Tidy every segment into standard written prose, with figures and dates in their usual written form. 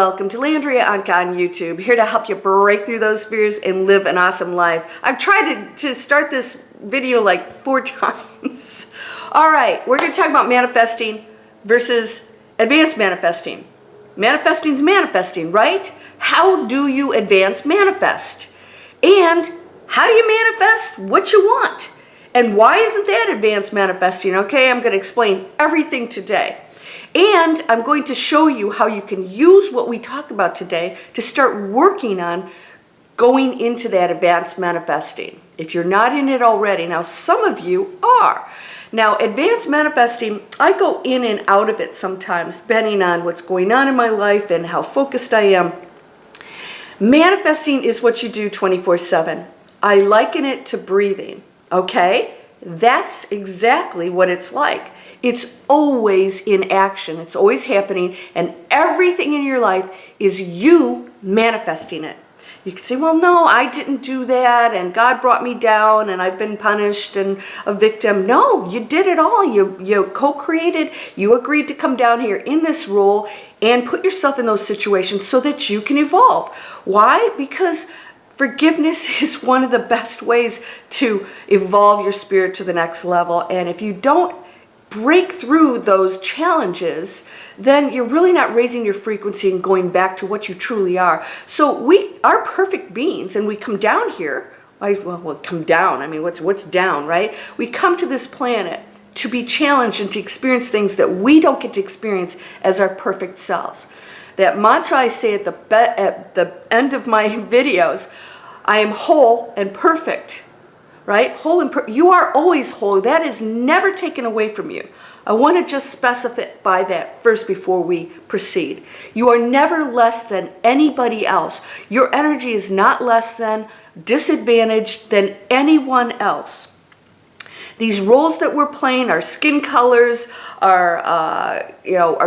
Welcome to Landria Onkka on YouTube, here to help you break through those fears and live an awesome life. I've tried to start this video like 4 times. All right, we're going to talk about manifesting versus advanced manifesting. Manifesting's manifesting, right? How do you advance manifest? And how do you manifest what you want? And why isn't that advanced manifesting? Okay, I'm going to explain everything today. And I'm going to show you how you can use what we talk about today to start working on going into that advanced manifesting. If you're not in it already, now some of you are. Now, advanced manifesting, I go in and out of it sometimes, depending on what's going on in my life and how focused I am. Manifesting is what you do 24/7. I liken it to breathing, okay? That's exactly what it's like. It's always in action. It's always happening, and everything in your life is you manifesting it. You can say, well, no, I didn't do that, and God brought me down, and I've been punished and a victim. No, you did it all. You co-created. You agreed to come down here in this role and put yourself in those situations so that you can evolve. Why? Because forgiveness is one of the best ways to evolve your spirit to the next level, and if you don't break through those challenges, then you're really not raising your frequency and going back to what you truly are. So we are perfect beings, and we come down here. Well, come down. I mean, what's down, right? We come to this planet to be challenged and to experience things that we don't get to experience as our perfect selves. That mantra I say at the end of my videos, I am whole and perfect. Right? Whole and you are always whole. That is never taken away from you. I want to just specify that first before we proceed. You are never less than anybody else. Your energy is not less than, disadvantaged than anyone else. These roles that we're playing, our skin colors, our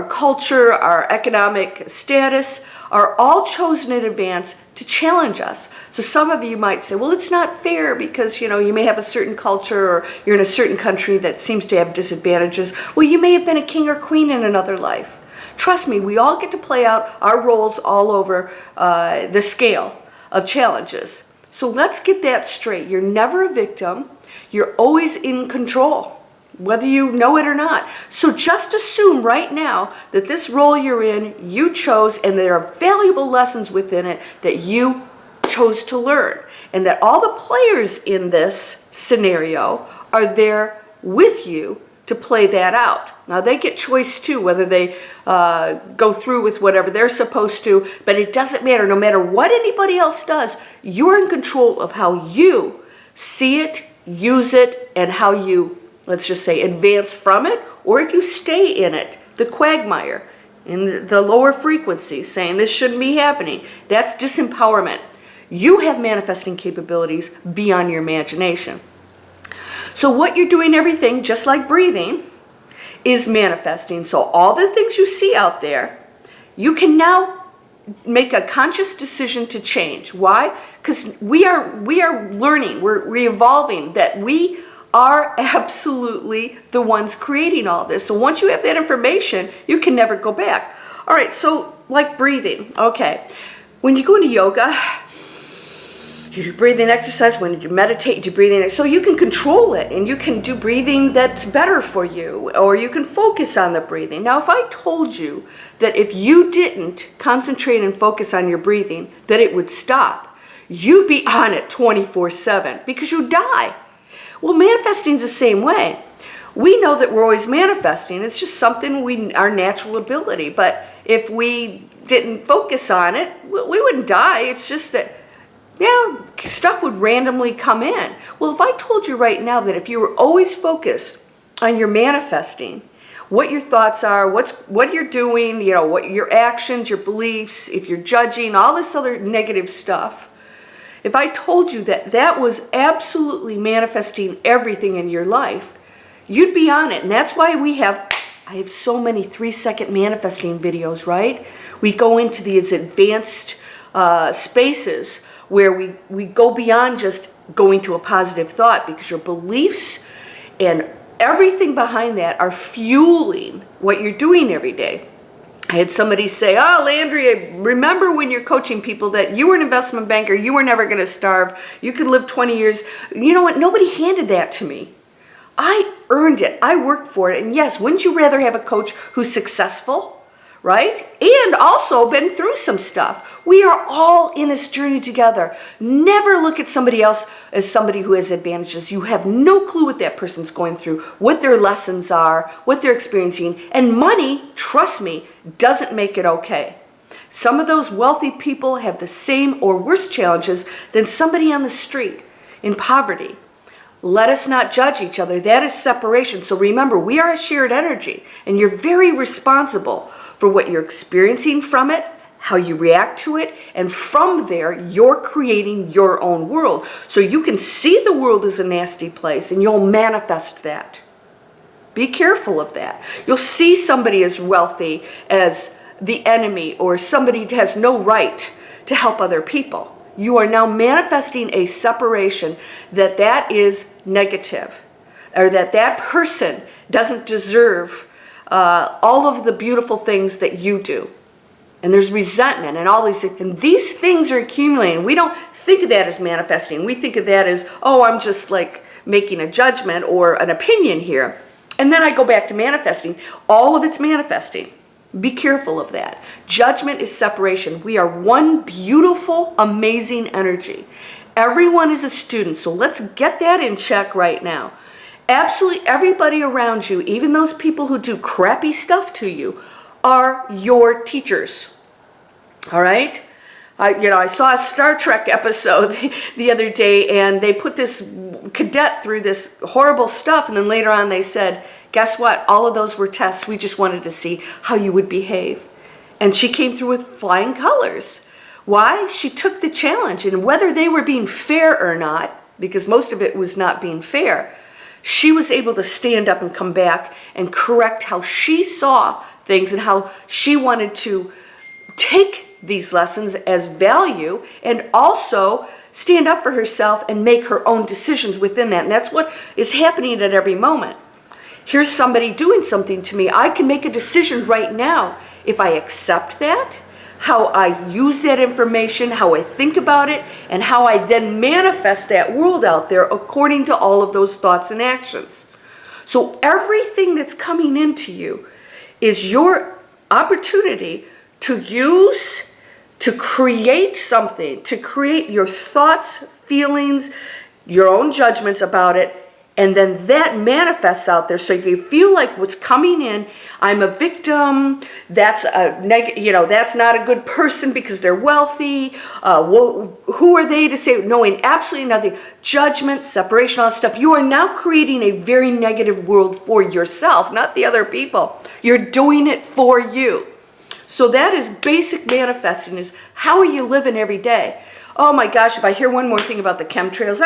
culture, our economic status, are all chosen in advance to challenge us. So some of you might say, well, it's not fair because, you may have a certain culture or you're in a certain country that seems to have disadvantages. Well, you may have been a king or queen in another life. Trust me, we all get to play out our roles all over the scale of challenges. So let's get that straight. You're never a victim. You're always in control, whether you know it or not. So just assume right now that this role you're in, you chose, and there are valuable lessons within it that you chose to learn. And that all the players in this scenario are there with you to play that out. Now they get choice too, whether they go through with whatever they're supposed to, but it doesn't matter. No matter what anybody else does, you're in control of how you see it, use it, and how you, let's just say, advance from it, or if you stay in it, the quagmire, in the lower frequencies, saying this shouldn't be happening. That's disempowerment. You have manifesting capabilities beyond your imagination. So what you're doing, everything, just like breathing, is manifesting. So all the things you see out there, you can now make a conscious decision to change. Why? Because we are learning, we're evolving, that we are absolutely the ones creating all this. So once you have that information, you can never go back. All right, so like breathing, okay. When you go into yoga, you do breathing exercise. When you meditate, you do breathing. So you can control it, and you can do breathing that's better for you, or you can focus on the breathing. Now, if I told you that if you didn't concentrate and focus on your breathing, that it would stop, you'd be on it 24/7 because you die. Well, manifesting is the same way. We know that we're always manifesting. It's just something our natural ability. But if we didn't focus on it, we wouldn't die. It's just that stuff would randomly come in. Well, if I told you right now that if you were always focused on your manifesting, what your thoughts are, what you're doing, what your actions, your beliefs, if you're judging, all this other negative stuff, if I told you that that was absolutely manifesting everything in your life, you'd be on it. And that's why I have so many 3-second manifesting videos, right? We go into these advanced spaces where we go beyond just going to a positive thought, because your beliefs and everything behind that are fueling what you're doing every day. I had somebody say, oh, Landria, remember when you're coaching people that you were an investment banker, you were never going to starve, you could live 20 years. You know what? Nobody handed that to me. I earned it. I worked for it. And yes, wouldn't you rather have a coach who's successful? Right? And also been through some stuff. We are all in this journey together. Never look at somebody else as somebody who has advantages. You have no clue what that person's going through, what their lessons are, what they're experiencing. And money, trust me, doesn't make it okay. Some of those wealthy people have the same or worse challenges than somebody on the street in poverty. Let us not judge each other. That is separation. So remember, we are a shared energy, and you're very responsible for what you're experiencing from it, how you react to it, and from there, you're creating your own world. So you can see the world as a nasty place, and you'll manifest that. Be careful of that. You'll see somebody as wealthy as the enemy, or somebody who has no right to help other people. You are now manifesting a separation that is negative, or that person doesn't deserve all of the beautiful things that you do. And there's resentment and all these things. And these things are accumulating. We don't think of that as manifesting. We think of that as, oh, I'm just like making a judgment or an opinion here. And then I go back to manifesting. All of it's manifesting. Be careful of that. Judgment is separation. We are one beautiful, amazing energy. Everyone is a student, so let's get that in check right now. Absolutely everybody around you, even those people who do crappy stuff to you, are your teachers. All right? I saw a Star Trek episode the other day, and they put this cadet through this horrible stuff, and then later on they said, guess what? All of those were tests. We just wanted to see how you would behave. And she came through with flying colors. Why? She took the challenge, and whether they were being fair or not, because most of it was not being fair, she was able to stand up and come back and correct how she saw things and how she wanted to take these lessons as value and also stand up for herself and make her own decisions within that. And that's what is happening at every moment. Here's somebody doing something to me. I can make a decision right now if I accept that, how I use that information, how I think about it, and how I then manifest that world out there according to all of those thoughts and actions. So everything that's coming into you is your opportunity to use, to create something, to create your thoughts, feelings, your own judgments about it, and then that manifests out there. So if you feel like what's coming in, I'm a victim, that's that's not a good person because they're wealthy. Who are they to say? Knowing absolutely nothing. Judgment, separation, all that stuff. You are now creating a very negative world for yourself, not the other people. You're doing it for you. So that is basic manifesting, is how are you living every day? Oh my gosh, if I hear one more thing about the chemtrails,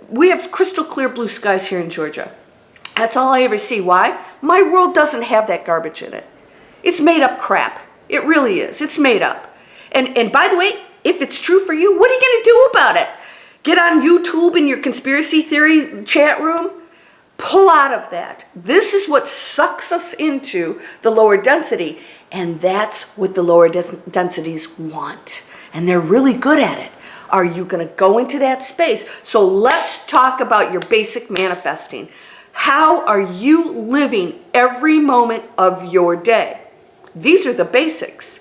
we have crystal clear blue skies here in Georgia. That's all I ever see. Why? My world doesn't have that garbage in it. It's made up crap. It really is. It's made up. And by the way, if it's true for you, what are you going to do about it? Get on YouTube in your conspiracy theory chat room? Pull out of that. This is what sucks us into the lower density. And that's what the lower densities want. And they're really good at it. Are you going to go into that space? So let's talk about your basic manifesting. How are you living every moment of your day? These are the basics.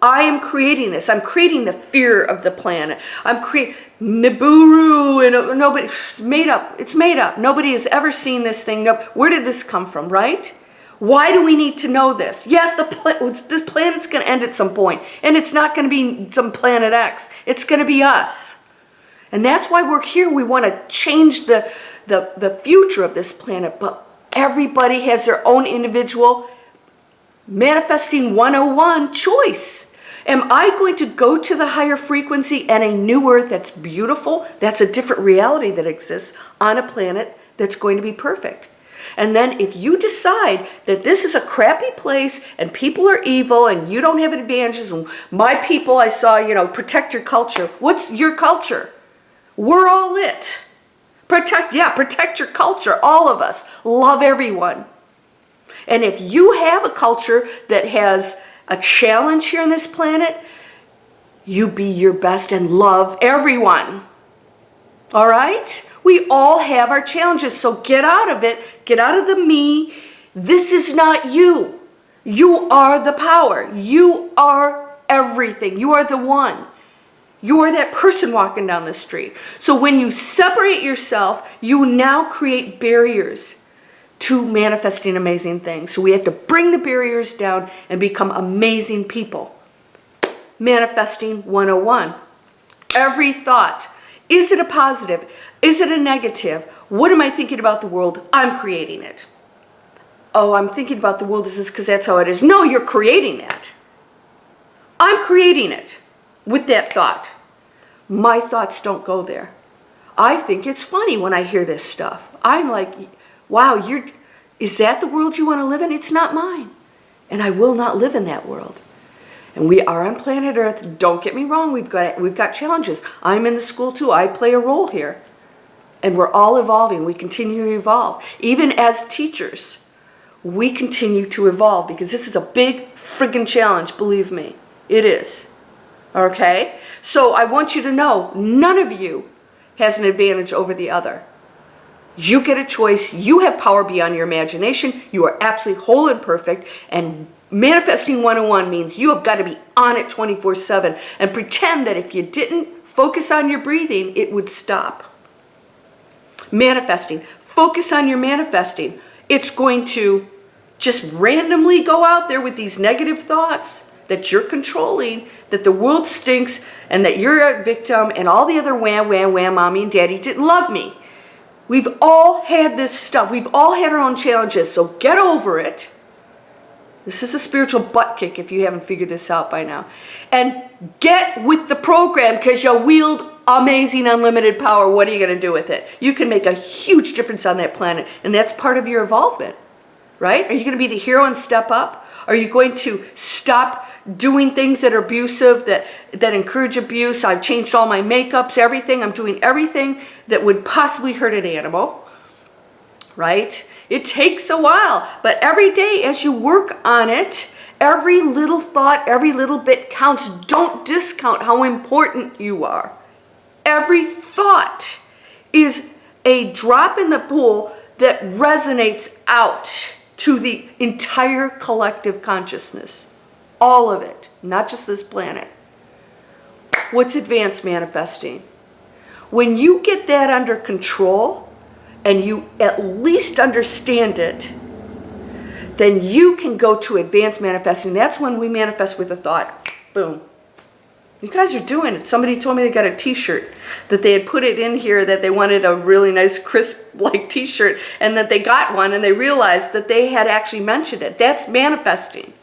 I am creating this. I'm creating the fear of the planet. I'm creating Nibiru, and nobody, it's made up. It's made up. Nobody has ever seen this thing. No, where did this come from, right? Why do we need to know this? Yes, this planet's going to end at some point, and it's not going to be some planet X. It's going to be us. And that's why we're here. We want to change the future of this planet, but everybody has their own individual manifesting 101 choice. Am I going to go to the higher frequency and a new earth that's beautiful? That's a different reality that exists on a planet that's going to be perfect. And then if you decide that this is a crappy place and people are evil and you don't have advantages, and my people, I saw, protect your culture. What's your culture? We're all it. Protect your culture, all of us. Love everyone. And if you have a culture that has a challenge here on this planet, you be your best and love everyone. All right? We all have our challenges, so get out of it. Get out of the me. This is not you. You are the power. You are everything. You are the one. You are that person walking down the street. So when you separate yourself, you now create barriers to manifesting amazing things. So we have to bring the barriers down and become amazing people. Manifesting 101. Every thought. Is it a positive? Is it a negative? What am I thinking about the world? I'm creating it. Oh, I'm thinking about the world as this because that's how it is. No, you're creating that. I'm creating it with that thought. My thoughts don't go there. I think it's funny when I hear this stuff. I'm like, wow, is that the world you want to live in? It's not mine. And I will not live in that world. And we are on planet Earth. Don't get me wrong, we've got challenges. I'm in the school too. I play a role here. And we're all evolving. We continue to evolve. Even as teachers, we continue to evolve because this is a big friggin' challenge, believe me. It is. Okay? So I want you to know, none of you has an advantage over the other. You get a choice. You have power beyond your imagination. You are absolutely whole and perfect. And manifesting 101 means you have got to be on it 24/7 and pretend that if you didn't focus on your breathing, it would stop. Manifesting. Focus on your manifesting. It's going to just randomly go out there with these negative thoughts that you're controlling, that the world stinks, and that you're a victim, and all the other wham, wham, wham, mommy and daddy didn't love me. We've all had this stuff. We've all had our own challenges, so get over it. This is a spiritual butt kick if you haven't figured this out by now. And get with the program because you wield amazing unlimited power. What are you going to do with it? You can make a huge difference on that planet, and that's part of your involvement, right? Are you going to be the hero and step up? Are you going to stop doing things that are abusive, that encourage abuse? I've changed all my makeups, everything. I'm doing everything that would possibly hurt an animal, right? It takes a while, but every day as you work on it, every little thought, every little bit counts. Don't discount how important you are. Every thought is a drop in the pool that resonates out to the entire collective consciousness. All of it, not just this planet. What's advanced manifesting? When you get that under control and you at least understand it, then you can go to advanced manifesting. That's when we manifest with a thought. Boom. You guys are doing it. Somebody told me they got a t-shirt, that they had put it in here, that they wanted a really nice crisp like t-shirt, and that they got one and they realized that they had actually mentioned it. That's manifesting.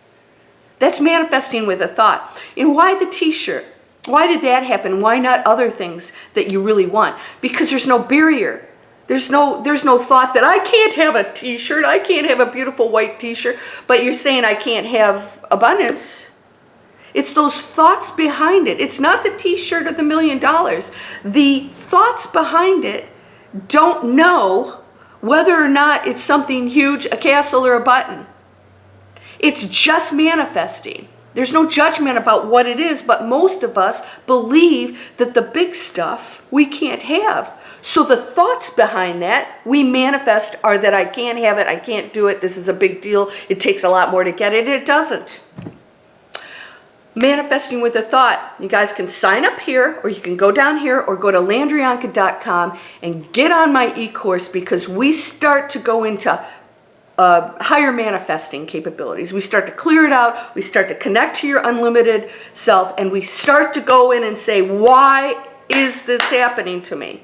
That's manifesting with a thought. And why the t-shirt? Why did that happen? Why not other things that you really want? Because there's no barrier. There's no thought that I can't have a t-shirt, I can't have a beautiful white t-shirt, but you're saying I can't have abundance. It's those thoughts behind it. It's not the t-shirt or the $1 million. The thoughts behind it don't know whether or not it's something huge, a castle or a button. It's just manifesting. There's no judgment about what it is, but most of us believe that the big stuff we can't have. So the thoughts behind that we manifest are that I can't have it, I can't do it, this is a big deal, it takes a lot more to get it. It doesn't. Manifesting with a thought. You guys can sign up here, or you can go down here, or go to landriaonkka.com and get on my e-course, because we start to go into higher manifesting capabilities. We start to clear it out, we start to connect to your unlimited self, and we start to go in and say, why is this happening to me?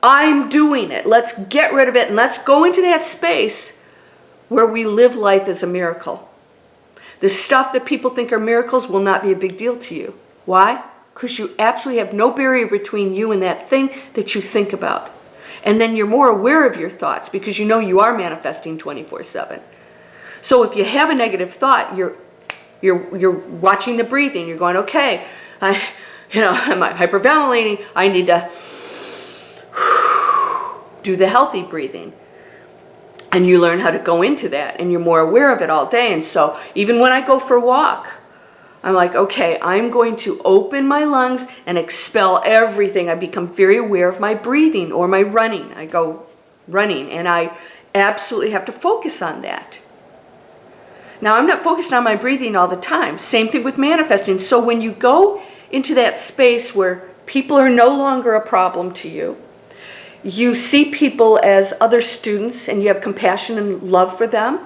I'm doing it. Let's get rid of it, and let's go into that space where we live life as a miracle. The stuff that people think are miracles will not be a big deal to you. Why? Because you absolutely have no barrier between you and that thing that you think about. And then you're more aware of your thoughts because you know you are manifesting 24/7. So if you have a negative thought, you're watching the breathing. You're going, okay, I'm hyperventilating. I need to do the healthy breathing. And you learn how to go into that, and you're more aware of it all day. And so even when I go for a walk, I'm like, okay, I'm going to open my lungs and expel everything. I become very aware of my breathing or my running. I go running, and I absolutely have to focus on that. Now, I'm not focused on my breathing all the time. Same thing with manifesting. So when you go into that space where people are no longer a problem to you, you see people as other students and you have compassion and love for them.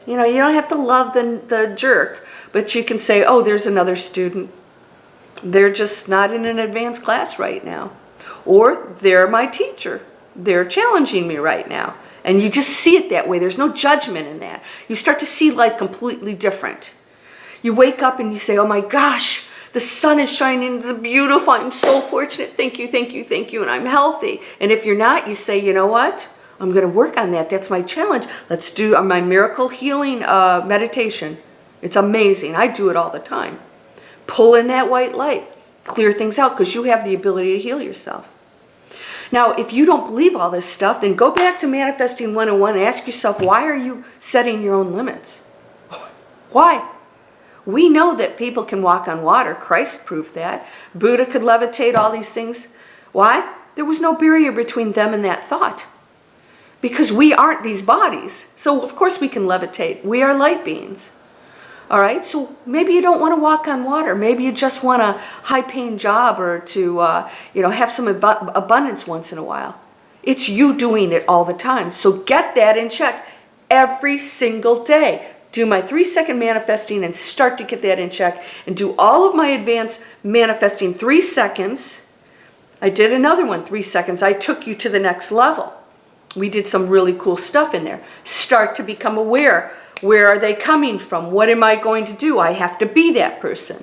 You know, you don't have to love the jerk, but you can say, oh, there's another student. They're just not in an advanced class right now. Or they're my teacher. They're challenging me right now. And you just see it that way. There's no judgment in that. You start to see life completely different. You wake up and you say, oh my gosh, the sun is shining, it's beautiful, I'm so fortunate, thank you, thank you, thank you, and I'm healthy. And if you're not, you say, you know what? I'm going to work on that. That's my challenge. Let's do my miracle healing meditation. It's amazing. I do it all the time. Pull in that white light. Clear things out because you have the ability to heal yourself. Now, if you don't believe all this stuff, then go back to Manifesting 101 and ask yourself, why are you setting your own limits? Why? We know that people can walk on water. Christ proved that. Buddha could levitate, all these things. Why? There was no barrier between them and that thought. Because we aren't these bodies. So, of course, we can levitate. We are light beings. All right? So maybe you don't want to walk on water. Maybe you just want a high-paying job or to have some abundance once in a while. It's you doing it all the time. So get that in check every single day. Do my 3-second manifesting and start to get that in check. And do all of my advanced manifesting 3 seconds. I did another one, 3 seconds. I took you to the next level. We did some really cool stuff in there. Start to become aware. Where are they coming from? What am I going to do? I have to be that person.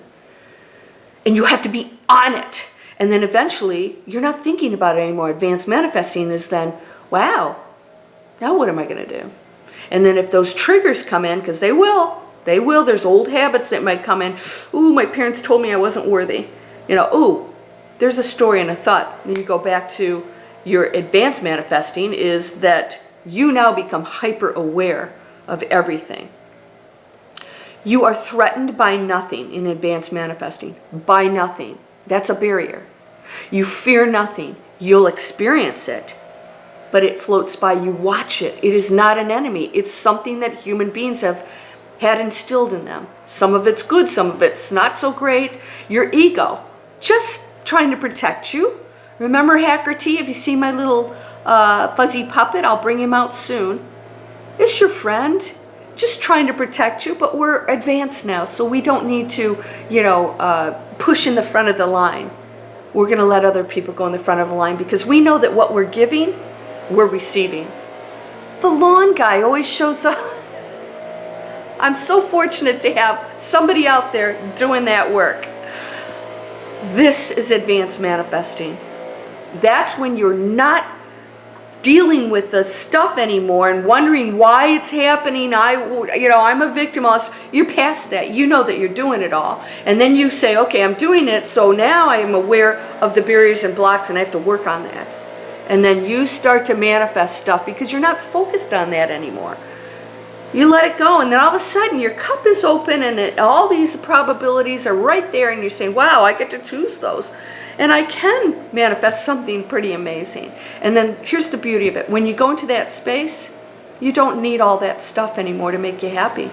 And you have to be on it. And then eventually, you're not thinking about it anymore. Advanced manifesting is then, wow, now what am I going to do? And then if those triggers come in, because they will, there's old habits that might come in. Ooh, my parents told me I wasn't worthy. Ooh, there's a story and a thought. Then you go back to your advanced manifesting is that you now become hyper aware of everything. You are threatened by nothing in advanced manifesting. By nothing. That's a barrier. You fear nothing. You'll experience it. But it floats by. You watch it. It is not an enemy. It's something that human beings have had instilled in them. Some of it's good, some of it's not so great. Your ego, just trying to protect you. Remember Hacker T? Have you seen my little fuzzy puppet? I'll bring him out soon. It's your friend, just trying to protect you, but we're advanced now, so we don't need to, push in the front of the line. We're going to let other people go in the front of the line because we know that what we're giving, we're receiving. The lawn guy always shows up. I'm so fortunate to have somebody out there doing that work. This is advanced manifesting. That's when you're not dealing with the stuff anymore and wondering why it's happening. I'm a victim. You're past that. You know that you're doing it all. And then you say, okay, I'm doing it, so now I am aware of the barriers and blocks and I have to work on that. And then you start to manifest stuff because you're not focused on that anymore. You let it go, and then all of a sudden your cup is open and all these probabilities are right there, and you're saying, wow, I get to choose those. And I can manifest something pretty amazing. And then here's the beauty of it. When you go into that space, you don't need all that stuff anymore to make you happy.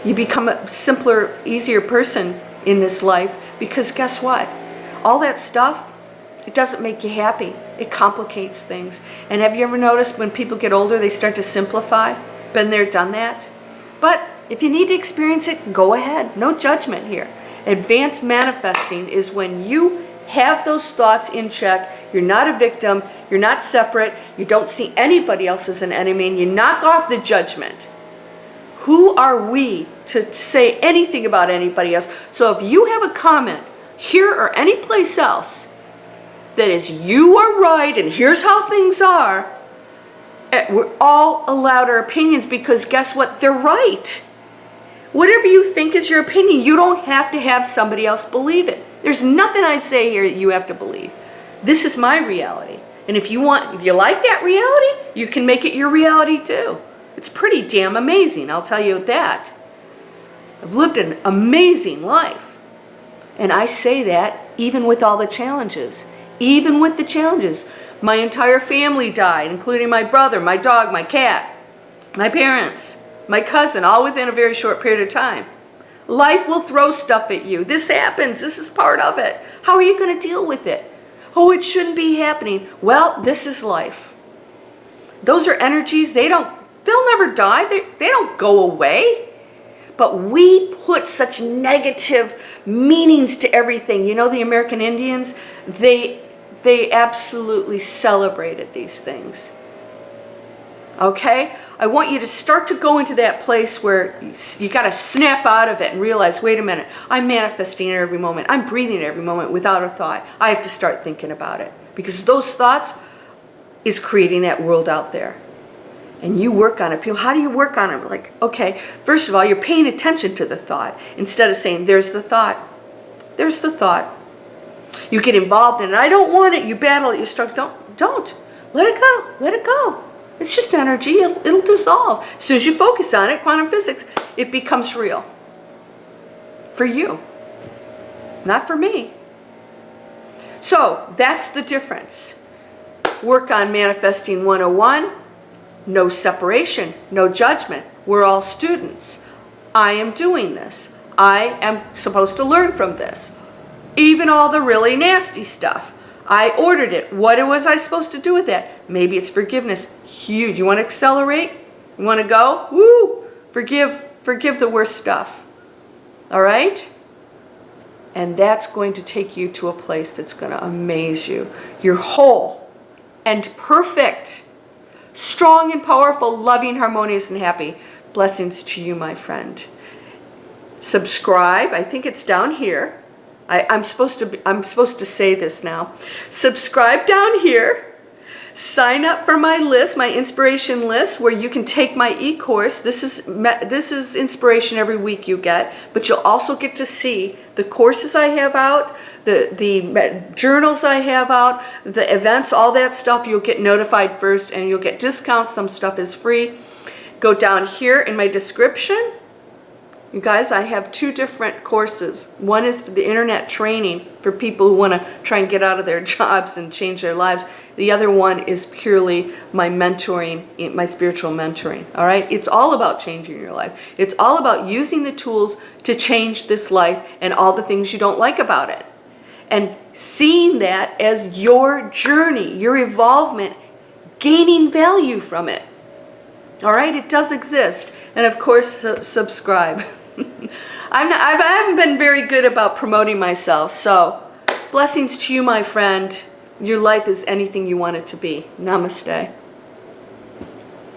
You become a simpler, easier person in this life because guess what? All that stuff, it doesn't make you happy. It complicates things. And have you ever noticed when people get older, they start to simplify? Been there, done that. But if you need to experience it, go ahead. No judgment here. Advanced manifesting is when you have those thoughts in check. You're not a victim. You're not separate. You don't see anybody else as an enemy, and you knock off the judgment. Who are we to say anything about anybody else? So if you have a comment here or any place else that is you are right and here's how things are, we're all allowed our opinions because guess what? They're right. Whatever you think is your opinion, you don't have to have somebody else believe it. There's nothing I say here that you have to believe. This is my reality. And if you like that reality, you can make it your reality too. It's pretty damn amazing, I'll tell you that. I've lived an amazing life. And I say that even with all the challenges. Even with the challenges. My entire family died, including my brother, my dog, my cat, my parents, my cousin, all within a very short period of time. Life will throw stuff at you. This happens. This is part of it. How are you going to deal with it? Oh, it shouldn't be happening. Well, this is life. Those are energies. They'll never die. They don't go away. But we put such negative meanings to everything. You know, the American Indians, they absolutely celebrated these things. Okay? I want you to start to go into that place where you got to snap out of it and realize, wait a minute, I'm manifesting it every moment. I'm breathing it every moment without a thought. I have to start thinking about it. Because those thoughts is creating that world out there. And you work on it. People, how do you work on it? Like, okay, first of all, you're paying attention to the thought instead of saying, there's the thought. There's the thought. You get involved in it. I don't want it. You battle it. You struggle. Don't. Let it go. Let it go. It's just energy. It'll dissolve. As soon as you focus on it, quantum physics, it becomes real. For you. Not for me. So, that's the difference. Work on Manifesting 101. No separation, no judgment. We're all students. I am doing this. I am supposed to learn from this. Even all the really nasty stuff. I ordered it. What was I supposed to do with that? Maybe it's forgiveness. Huge. You want to accelerate? You want to go? Woo! Forgive the worst stuff. All right? And that's going to take you to a place that's going to amaze you. You're whole and perfect. Strong and powerful, loving, harmonious, and happy. Blessings to you, my friend. Subscribe. I think it's down here. I'm supposed to say this now. Subscribe down here. Sign up for my list, my inspiration list, where you can take my e-course. This is inspiration every week you get, but you'll also get to see the courses I have out, the journals I have out, the events, all that stuff. You'll get notified first, and you'll get discounts. Some stuff is free. Go down here in my description. You guys, I have 2 different courses. One is for the internet training for people who want to try and get out of their jobs and change their lives. The other one is purely my mentoring, my spiritual mentoring. All right? It's all about changing your life. It's all about using the tools to change this life and all the things you don't like about it. And seeing that as your journey, your evolvement, gaining value from it. All right? It does exist. And of course, subscribe. I haven't been very good about promoting myself, so blessings to you, my friend. Your life is anything you want it to be. Namaste.